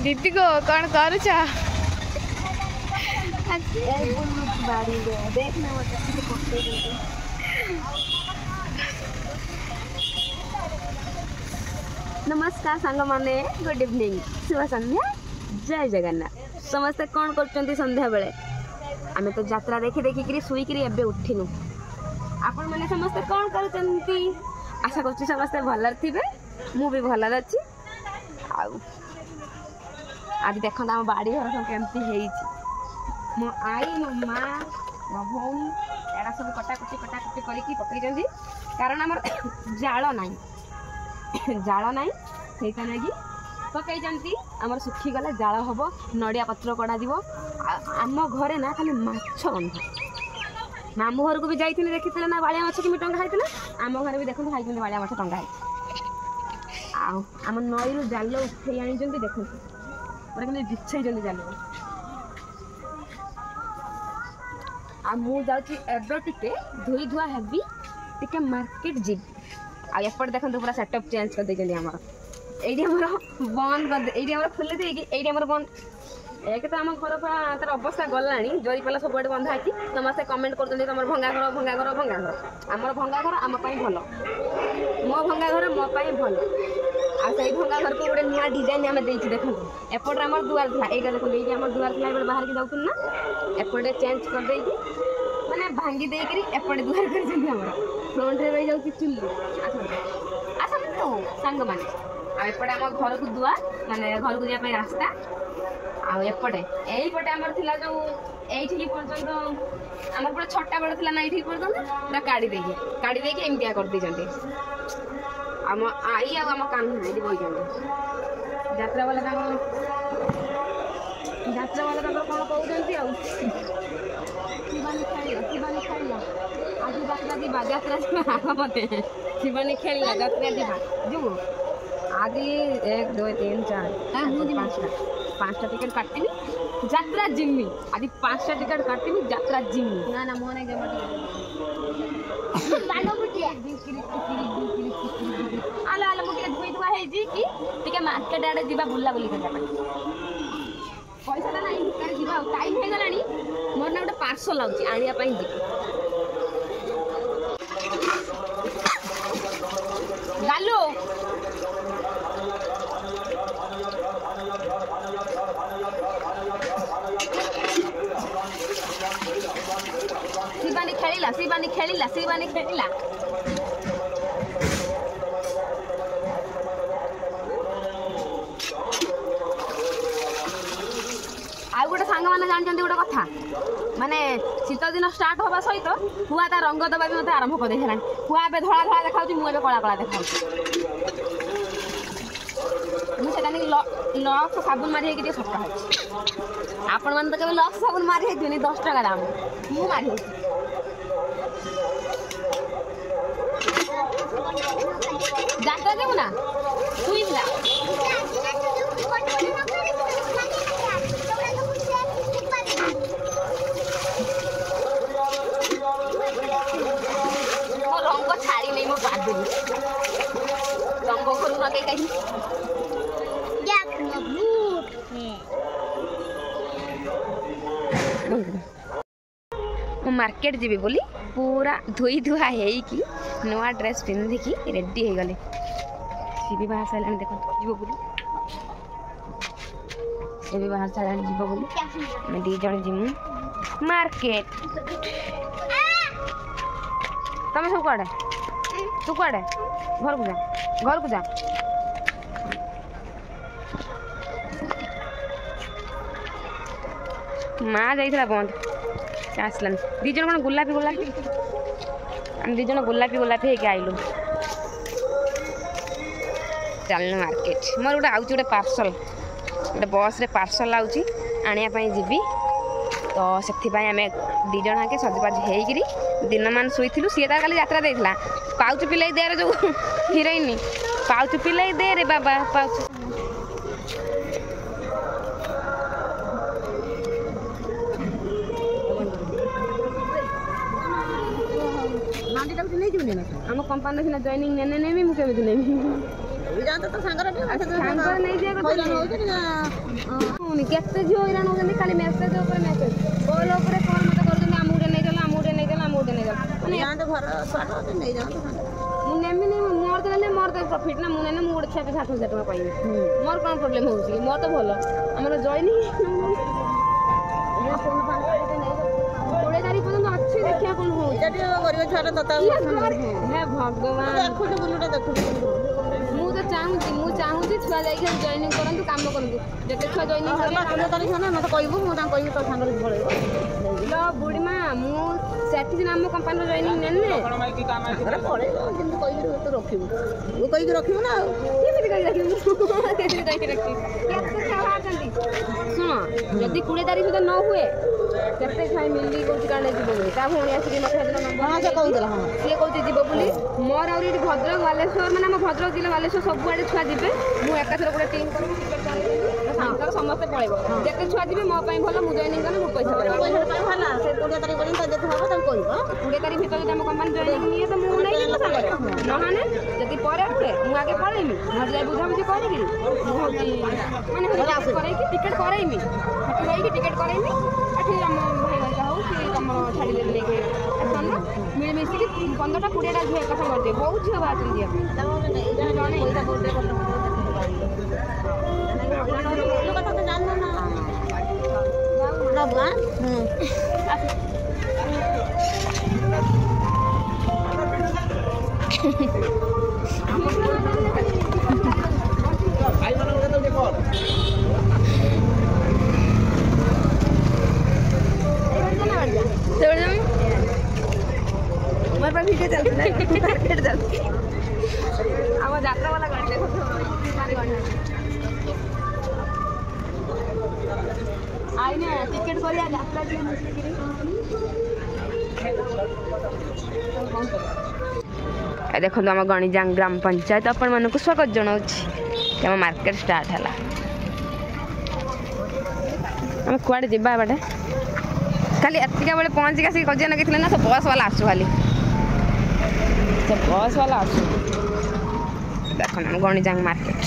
दीदी को कौन करुच नमस्कार सांग माने गुड इवनिंग शुभ संध्या जय जगन्नाथ समस्ते कौन कर संध्या बेले आमे तो यात्रा देखी देखिक शुईक उठिनु आपण मैंने समस्ते कौन कर आशा कर समस्ते भल थे मु भी भल अच्छी आज देखो आम बाड़ी घर सब केमती मो आई मो माँ मो भौणी एड़ा सब कटाकुटी करके पकई कारण आम जाल ना लगी पकई आमर सुखीगला जाल हम नड़िया पत्र कड़ा आम घरे ना खाली माछ बंधा मामू घर को भी जाइए देखी ना बाड़िया माछ कि टंगा होता आम घर भी देखते खाई बाड़िया माछ टंगा आम नई जाल उठे आनी देखते पूरा कि बिछाई जाल मुझे धोई धुआ हेबी टे मार्केट जी आपर देखते पूरा सेटअप चेंज कर देते ये बंद कर ये खोली देगी बंद एक तो आम घर पूरा तार अवस्था गला जरी पाला सब बंधा है समस्ते कमेंट कर तुम भंगा घर भंगा घर भंगा घर आमर भंगा घर आम भल मो भंगा घर मो भल आ भंगा घर को गोटे नुआ डिजाइन आम देखते देखो एपटे आम दुआर था यहाँ देखो ये आम दुआर था बाहर की जाऊँ ना एपटे चेंज कर देगी मैंने भांगी देकर एपटे दुआर कर फ्रंट में रही जाऊँ चुली आसत तो सांग मैंने एपटे आम घर को दुआर माने घर को जाए रास्ता आपटे यहीपटे आमर थिला जो यही पर्यंत आम पूरा छटा बेड़ थी ना ये पर्यंत पूरा काढ़ी देकी एमतिया कर दे आम आई आम कान्हा ये बही यात्रा वाला कौन कहते शिवानी खेल आज यात्रा जात्रा आग मत शिवानी खेल यात्रा जीव आज 1 2 3 4 5टा टिकट काटमी यात्रा जिम्मी आज 5टा टिकट काटमी यात्रा जिम्मी ना ना मोने जमा आलो आलो मुझे धोई धुआ है कि टिके मार्केट आड़े जीवा बुला बुली करबा पैसा ना नहीं कर जीवा टाइम हे गलानी मोर ना गोटे पार्सल आउची आनिया पई जी गालो शिवानी खेलिला आ गोटे सांग मैंने जानते गोटे कथा माने शीत दिन स्टार्ट हवा सहित हुआ ता रंग दबा भी मत आरंभ कर देला हुआ ए धला धला देखा मुझे कला कला देखा मुझे लक्स साबुन मारी है सफा आपण मैंने तो कभी लक्स साबुन मारी है 10 टका दाम मु मारी जात्रा देव ना शुईला मो रंग छाड़ी नहीं मो बादुली रंग करू ना कहीं मार्केट जीवी बोली पूरा धोई धुआ है नुआ ड्रेस पिंधिकी रेडी हो गले सी भी बाहर सारे देख जीव बोली से भी बाहर सारे जीव बोली मैं 2 जन जीमु मार्केट तुम सब कड़े तू कड़े घर को जा माँ जाइला बंद आसलानी 2 जन कौन गुलापी हम 2 जन गुलापी होके आइलु चलना मार्केट मोर गोटे आउची गोटे पार्सल गोटे बस रे पार्सल आउची आनिया पई जीबी तो से आम 2 जन आके सजबाज होकरी दिन मान शुईलु सी तार खाली यात्रा देला पाउच पिलाई दे जो हिरोइन पाउच पिलाई दे रे बाबा पाउच आम कंपानी सीना जॉइनिंग ने मुझे नहीं କେତେ ଝିଅ ହଇରାଣ ହଉଛନ୍ତି ଖାଲି ମେସେଜ ଉପରେ ମେସେଜ କଲ୍ ଉପରେ କଲ୍ ମତେ କରୁଛନ୍ତି ଆମୁଟେ ନେଇଗଲା ଆମୁଟେ ନେଇଗଲା ଆମୁଟେ ନେଇଗଲା ମାନେ ମୁଁ ନେମିନି ମୋର ତ ନେଲେ ମୋର ତ ପ୍ରଫିଟ୍ ନା ମୁଁ ନେଲେ ମୁଁ ଗୋଟେ ଛୁଆ 60,000 ଟଙ୍କା ପାଇବି ମୋର କ'ଣ ପ୍ରୋବ୍ଲେମ୍ ହେଉଛି ମୋର ତ ଭଲ ଆମର ଜଏନିଂ 20 ତାରିଖ ପର୍ଯ୍ୟନ୍ତ ଅଛି ଦେଖିବା କ'ଣ ହେଉଛି ହେ ଭଗବାନ ମୁଁ ତ ଚାହୁଁଛି ଛୁଆ ଯାଇକି ଜଏନିଂ କରନ୍ତୁ କାମ କରନ୍ତୁ ଯେତେ ଛୁଆ ଜଏନିଂ କରିବେ ମତେ କହିବୁ ମୁଁ ତାଙ୍କୁ କହିବି ତୋ ସାଙ୍ଗରେ ପଳେଇବ ଲ ବୁଢ଼ୀ ମା ମୁଁ ସେଠି ସିନା ଆମ କମ୍ପାନୀର ଜଏନିଂ ନେଲେ ପଳେଇବ କିନ୍ତୁ କହିକି ତୁ ରଖିବୁ ମୁଁ କହିକି ରଖିବୁ ନା ଆଉ କେମିତି କହିକି ରଖିବୁ କେମିତି କହିକି ରଖିବି କେତେ ଛୁଆ ବାହାରିଛନ୍ତି ଶୁଣ ଯଦି 20 ତାରିଖ ସୁଦ୍ଧା ନ ହୁଏ କେତେ ଛୁଆ ମିଲି କହୁଛି କାରଣ ଯିବ ବୋଲି ତା ଭଉଣୀ ଆସିକି ମତେ ସେଦିନ ନମ୍ବର ସେ କହୁଥିଲା ସିଏ କହୁଛି ଯିବ ବୋଲି ମୋର ଆହୁରି ଏଠି ଭଦ୍ରକ ବାଲେଶ୍ୱର ମାନେ ଆମ ଭଦ୍ରକ ଜିଲ୍ଲା ବାଲେଶ୍ୱର ସବୁଆଡ଼େ ଛୁଆ ଯିବେ ମୁଁ ଏକାଥରେ ଗୋଟେ ଟିମ୍ କରିବି ସାଙ୍ଗର ସମସ୍ତେ ପଳେଇବ ଯେତେ ଛୁଆ ଯିବେ ମୋ ପାଇଁ ଭଲ ମୁଁ ଜଏନିଂ କଲେ ମୁଁ ପଇସା ପାଇବି ଭଲ ସେ 20 ତାରିଖ ପର୍ଯ୍ୟନ୍ତ ଯଦି ହେବ ତାଙ୍କୁ କହିବ 20 ତାରିଖ ଭିତରେ ଯଦି ଆମ କମ୍ପାନୀ ଜଏନିଂ ନିଏ ତ ମୁଁ ନେଇଯିବି ସାଙ୍ଗରେ ନହେଲେ ଯଦି ପରେ ହୁଏ ମୁଁ ଆଗେ ପଳେଇମି ଘରେ ଯାଇ ବୁଝାବୁଝି କରିକି ମୁଁ ହେଉଛି ମାନେ କରେଇକି ଟିକେଟ୍ କରେଇମି ସେଠି ଯାଇକି ଟିକେଟ୍ କରେଇମି ଏଠି ଆମ ଭାଇ ଭାଇକା ହଉ କି ତମର ଛାଡ଼ିଦେବି ନେଇକି ଆସନ ମିଳିମିଶିକି 15ଟା 20ଟା ଝିଅ ଏକାଥରେ କରିଦିଏ ବହୁତ ଝିଅ ବାହାରୁଛନ୍ତି ଝିଅ ଜଣେ କଥା ତ ଜାଣିନ ନା ଭିଡ଼ିଓ ଚାଲିଛି ଆମ ଯାତ୍ରା ବାଲା ଗାଡ଼ି ଦେଖ ଆଇନା ଟିକେଟ୍ କରିବା ଯାତ୍ରା ଦେଖନ୍ତୁ ଆମ ଗଣିଜାଙ୍ଗ ଗ୍ରାମ ପଞ୍ଚାୟତ ଆପଣମାନଙ୍କୁ ସ୍ୱାଗତ ଜଣାଉଛି ଆମ ମାର୍କେଟ ଷ୍ଟାର୍ଟ ହେଲା ଆମେ କୁଆଡ଼େ ଯିବା ବାଟେ ଖାଲି ଏତିକା ବେଳେ ପହଞ୍ଚିକି ଆସିକି କଜିଆ ଲଗେଇଥିଲେ ନା ସେ ବସ୍ ବାଲା ଆସୁ ଖାଲି ସେ ବସ୍ ବାଲା ଆସୁ ଦେଖନ୍ତୁ ଆମ ଗଣିଜାଙ୍ଗ ମାର୍କେଟ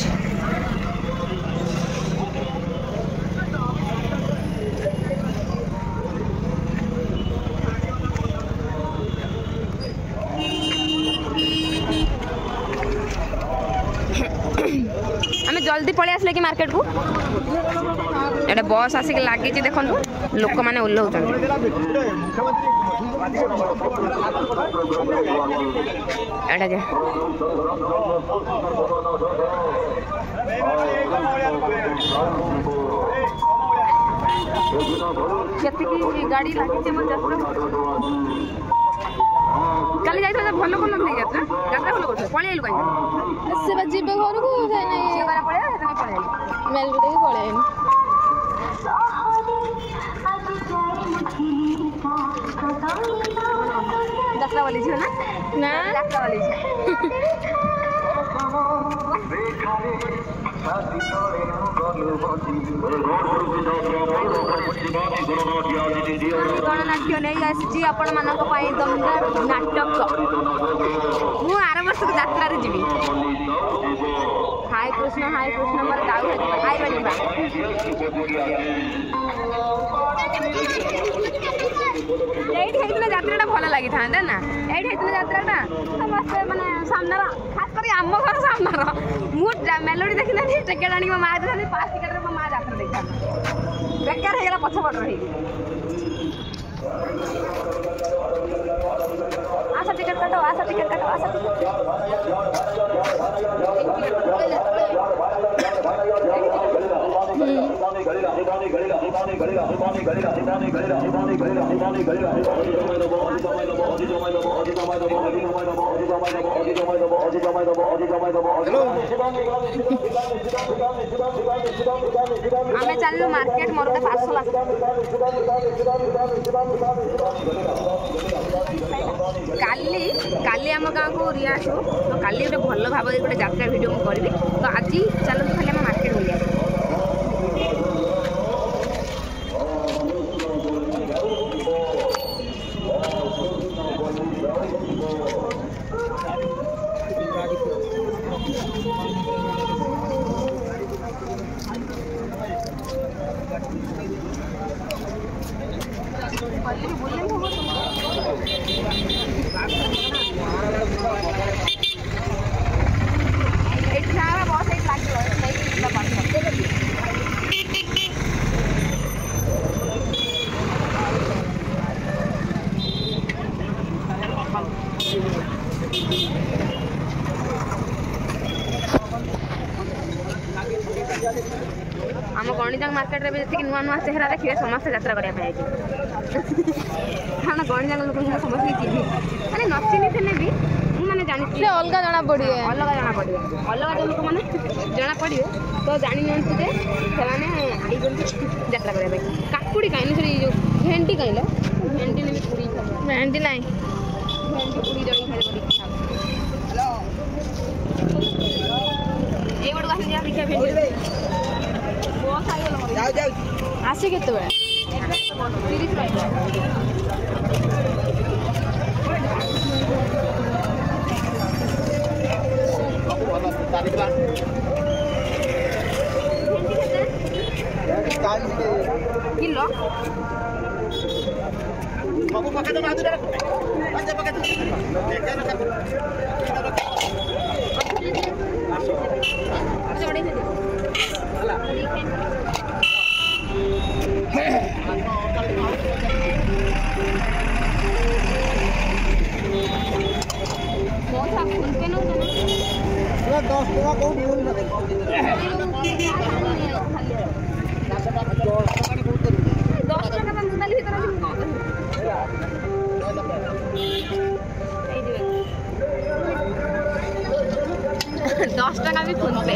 आम जल्दी पलि आसले कि मार्केट को एटा बस आसिक लगी देखो लोक मैंने ओह्लौं गाड़ी लगी काली जाइए भल कर यात्रा यात्रा भल कर पलि आलु कहीं से जीवे घर को मेल गुटे पलि यात्रा वाली झील ना यात्रा वाली गणनाट्य नहीं आसी आपण मान दमदार नाटक मु आर वर्ष को यात्रा जी हाय कृष्ण मोर दाऊ हाय बाड़ीबा यात्रा भल लगी था ना ये यात्रा समस्ते मैंने सामनार खास कर आम घर सामनार मुझे मेलोडी देखी ना टिकेट आनी माँ देती 5 टिकेट मो माँ यात्रा देखा बेकार हो पछपट रही आशा टिकेट काटो आशा टिकेट काटो आशा आमे चलू मार्केट मोर गोटे पार्सल काली आम गाँव को रिया शो तो काली गोटे भल भाव गोटे यात्रा वीडियो मुझे करी तो आज चलते खाली आम मार्केट बुलिया आम गणिजांग मार्केट रे जी नुआ नुआ चेहरा देखिए समस्त यात्रा करने कारण गणिजांग लोक समस्त चिन्ह मैंने न चिन्ह थे भी मैंने जानी अलग जना पड़े अलग जना पड़े अलग जो लोक मैंने जना पड़े तो जानी जे से यात्रा करने काकुड़ी कहीं सॉरी जो भेंडी कहीं भेंडी ने पूरी भेंडी नहीं भेंडी पूरी जड़ी खाई हेलो ये बड़ आसी जा देखिए भेंडी बहुत आई गलो जाओ जाओ आसी केते बेला 30 रुपया किलो बाबू पका तो बाजू रख पंजा पका तो जोड़ी दे हला बहुत आप सुनते ना 10 टका को बोल ना 10 টাকা भी फोन पे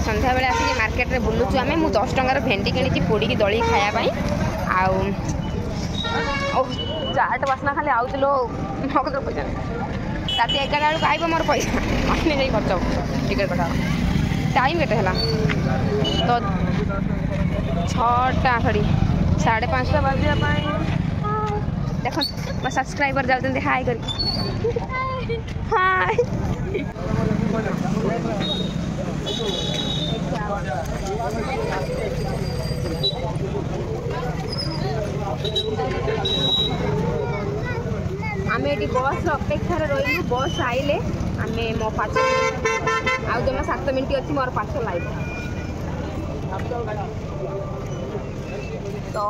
संध्या बेले आसिक मार्केट रे बुलुचु आमे मु 10 टंकार भेंडी किणी पोड़ी की दली खाया पाई आउ चाट बासना खाली आउलो नगद पैसा राति 11 बेलू आइब मोर पैसा अपने जाई खर्च टिकट कटा टाइम केते हला तो 6टा सॉरी 5:30 बजे देखो मैं सब्सक्राइबर जाते हाय करी हाय आमे एटी बस अपेक्षा रही बस आइले आमे मो पाछ आउ जमा 7 मिनिट अच्छी मोर पाछ लाइव तो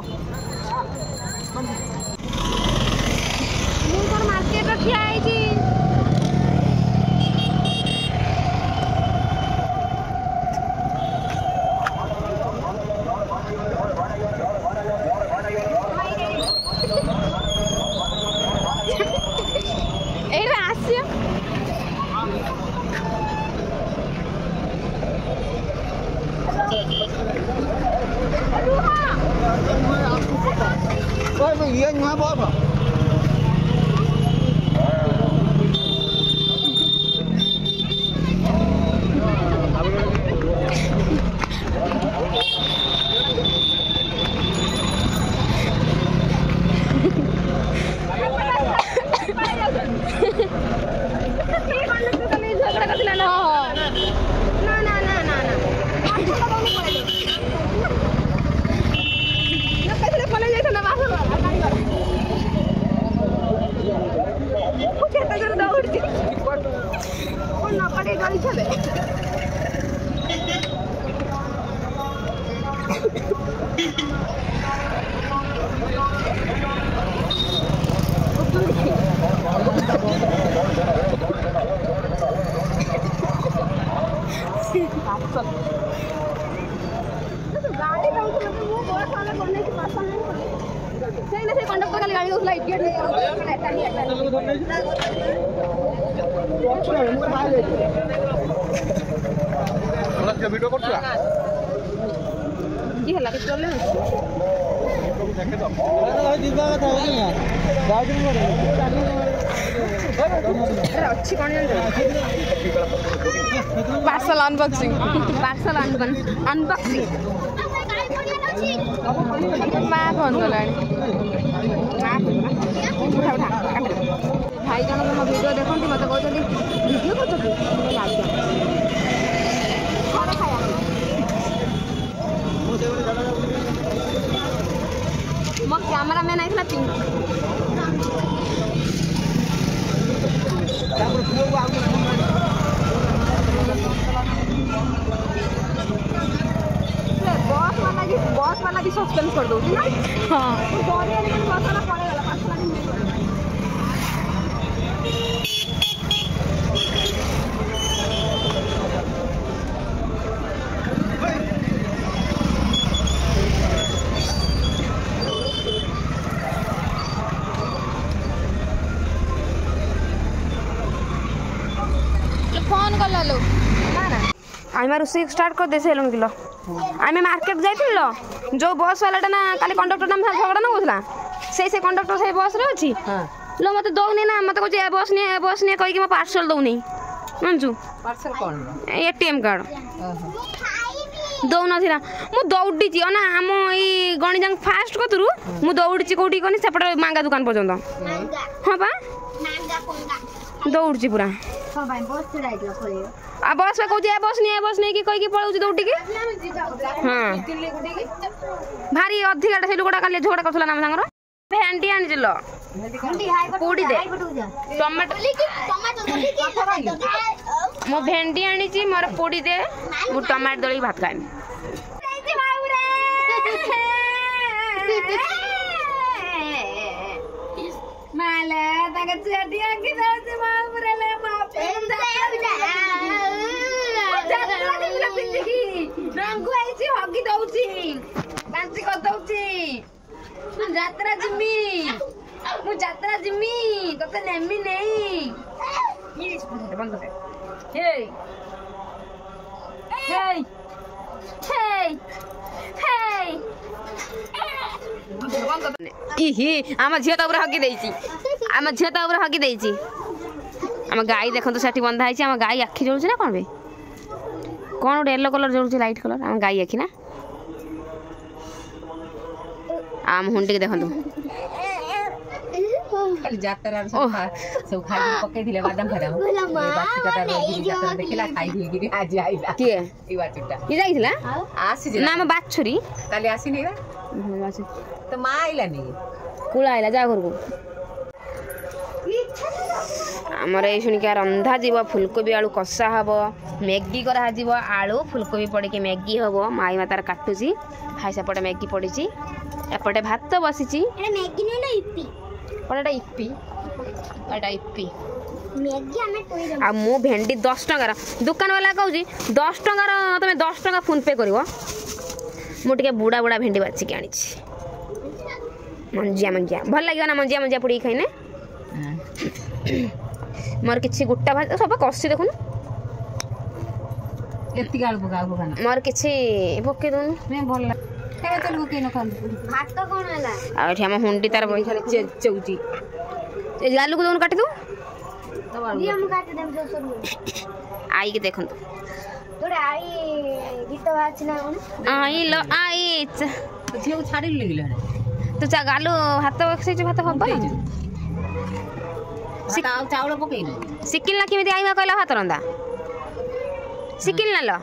मुझे मार्केट रखिया है जी ये नहीं बहुत कंडक्टर गाड़ी गाड़ी उठला इडियट वीडियो करछा की हला के चले देखे तो दिबा कथा हो गया गाड़ी में अरे अच्छी कौन जान पार्सल अनबॉक्सिंग माँ फोन कलानी भाई जन मो वीडियो देखते मत कहते वीडियो कर मो कैमरा मैन आई पिंक बस वाला भी बस वाला भी सस्पेंस कर दो ना हाँ दौड़िया लेकिन बस वाला पड़े वाला 5 वाला भी फोन कर लो आम रोसे स्टार्ट कर दे सारे किलो आम मार्केट जाइल जो बस वाला ना काली कंडक्टर नाम झगड़ा ना होता से कंडक्टर से बस रे अच्छी लो मत दौनी ना मत कहे ए बस नहीं कहीकि मो पार्सल दौनी जानचु पार्सल कौन एटीएम कार्ड दौन मु दौड़ी ना आम ये गणिजांग फास्ट कतरू मु दौड़ी कौटी कनी सेपटे मांगा दुकान पर्यंत हाँ पा दौड़ी पूरा आ बस में कहूँ बस नहीं कि कहीकि पलाऊँ दौड़ी हाँ भारी अधिका से लोकटा काली झगड़ा करूला ना सागर भेंडी आनी लो पोड़ी दे मो भेंडी आनी मोर पोड़ी दे मु टमाटो दली भात खाएं माला ताका छेडी आकी जाउछ बाबुरे ले बाप जात्रा पिंदिकी रंगु आइछि हगी दउछि बांसी कर दउछि मु जात्रा जिमी तते नेमी नहीं ये बंद कर हे हे हे इही आम झील तो हगी देची आम झील तो हगी देची आम गाई देखो सेठी बंधा है आम गाई आखि जलुच ना कौन बे कौन गोटे येलो कलर जलुच लाइट कलर आम गाई आखि ना आम हुंडी के देखो जातरा सब खाई पके दिले बादाम खराब बासी कटा गिरी जातरा देखला खाई दी गिरी आज आइला के ई बाचुटा ये जाइथिला आसी जे ना हम बाछुरी काली आसी नहीं बाछुरी तो मां आइला नहीं कुला आइला जा घर को आमर ये शुणी क्या रंधा जीव फुलकोबी आलू कषा हम मैगी करा जीव आलू फुलकोबी पड़ के मैगी हम माई मा तार काटुची हाई सेपटे मैगी पड़ी एपटे भात बसी आ मु भेंडी 10 टंकार दुकान वाला कहूँ 10 टंकार तुम 10 टंका फोन पे कर मुझे बुढ़ा बुढ़ा भेंडी बाचिक आनी मंजिया मंजिया भल लगे ना मंजिया मंजिया पुड़ी खाइने मोर किसी गुट्टा भाज सब कषि देखुन मोर किसी पके दून मैं भल हुंडी तार गालू को दोनों काटी दू आई के देखो आई लो आई झियो छाड़ी लगिला तो गालू हाथ भात हम चाउल पकेइनो सिकिल ना केमिति आइमा कहला भात रंदा सिकिल ना लो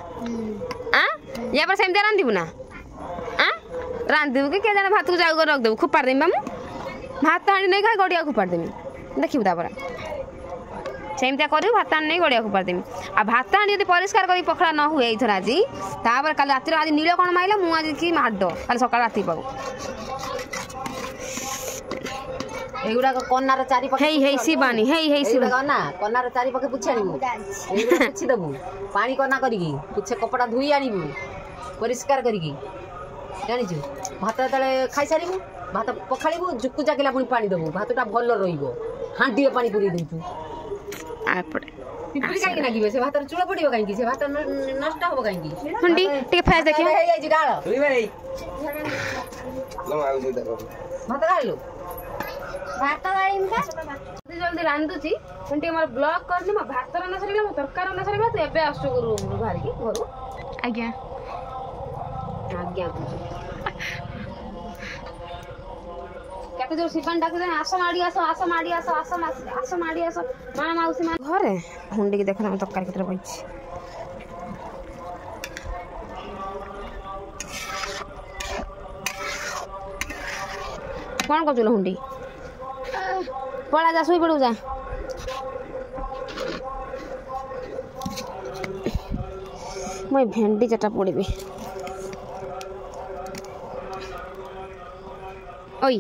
या पर सेमते रांधिबु ना रांधिबु के जाने भात को जाउ रख देबु खुपार देबी मामू भात हाणी नहीं खाई गड़िया खुपार देबी देखिबु तापर सेमते करू भात हाणी नहीं गड़िया खुपार देबी आ भात हाणी यदि परिष्कार करी पखड़ा न हुए इथर आज तापर काल रात आज नील कोन माइला मु आज की माडो काल सकाळ राती पाऊ एगुडा कन्नार चारि पके हेई शिवानी हेई शिवानी ना कन्नार चारि पके पुछि आनिबु एगुडा पुछि दबु पानी कन्ना करिकी पुछे कपड़ा धुई आनिबु परिष्कार करिकी जानिछु भात तले खाई सारिबु भात पखाळिबु जुकु जाकिला पुनी पानी दबु भातटा भल रहिबो हांडी पानी पुरी देछु आपड़े पिपड़ी काई ना गिबे से भात चूड़ पडिबो काई की से भात नष्ट होबो काई की हुंडी टिके फेस देखियो हे हे जी गाळ ओइ भाई लो आउ जे दबो भात गाळलो भात गाळिम का जल्दी जल्दी रांधुची हुंडी हमर ब्लॉग करनी म भात रना सरीला म तरकार रना सरीला तो एबे आसु रूम बाहर की घरु आज्ञा आज्ञा केते जोर सिपान डाक दे आसो माडी आसो मां माउसी मां घरे हुंडी के देखना हम तरकारी केते बइछि कौन कर हुंडी पड़ा जा सुई पड़ू जा मैं भेंडी चटा पड़ी ओई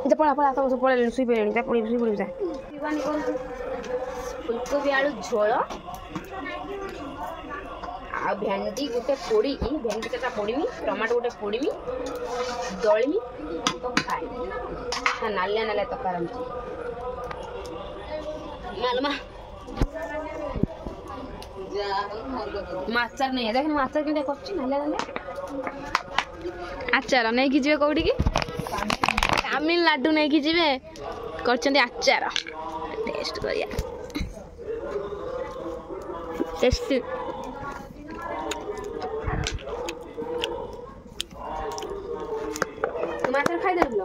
जा पड़ा पड़ा सब पड़े सुई पे जा पड़ी सुई पड़ी जा दीवानी कौन फुलकोबी आलू झोल आ भेंडी गोटे पोड़ी भेंडी केटा पोड़ीमी टमाटो गोटे पोड़ीमी दळीमी तो खाई ना नालिया नालिया तो करम मालमा मास्टर नहीं है देख मास्टर के करछि नालिया नालिया आचार नहीं कि जीवे कोठी की तमिलनाडु नहीं कि जीवे करछन्ती आचार टेस्ट करिया टेस्ट मास्टर खाई देलो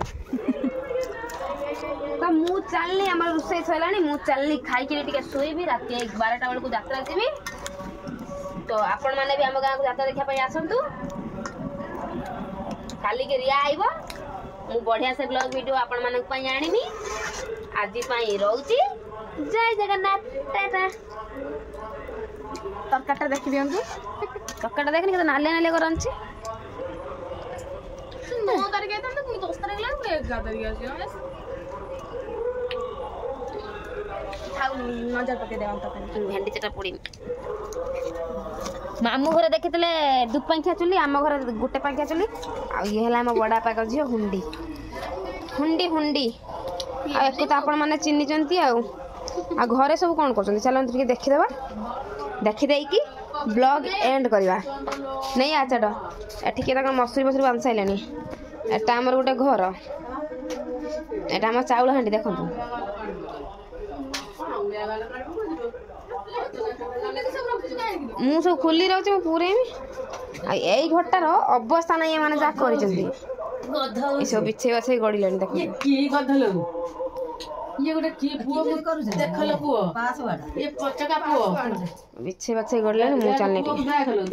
तो मु चलनी हमर रुसई सलानी मु चलनी खाई के टिके सोईबी रात 12टा बेल को यात्रा जीवी तो आपण माने भी हम गां को यात्रा देखा पई आसंतु काली के रिया आइबो मु बढ़िया से ब्लॉग वीडियो आपण मानक पई आनिमी आजि पई रहउची जय जगन्नाथ टाटा तरकाटा देखि दियंतु कक्काटा देखनी के नाले नाले करंची 9 तारिख आइतन तो 10 तारिख लागन 11 तारिख आसियो थाउ नजर पके देवन त भेंडी चटा पड़ी मामू घर देखिले दु पंखिया चुली आम घर गोटे पंखिया चुली आ ये हला हम बड़ा पाक झियो हुंडी हुंडी हुंडी आ एको त आपण माने चिन्नी चंती आ घरे सब कोन करछन चलन ଟିକେ देखिदेबा देखि देई की ब्लॉग एंड करबा नहीं आचड एठी के तक मसुरी मसुरी बांध साइलेनी एटा हमर गोटे घर एटा हम चाउल हांडी देखंतु मु सब खुली रहउछ मु पूरे यही घरटार अवस्था नहीं माने जा करिसंती ए सब बिछे बछे गडिलानी देखो ये की गधलो ये गोटे की पुओ देखलो पुओ पास वाला ये पचका पुओ बिछे बछे गडिलानी मु चलने देखलो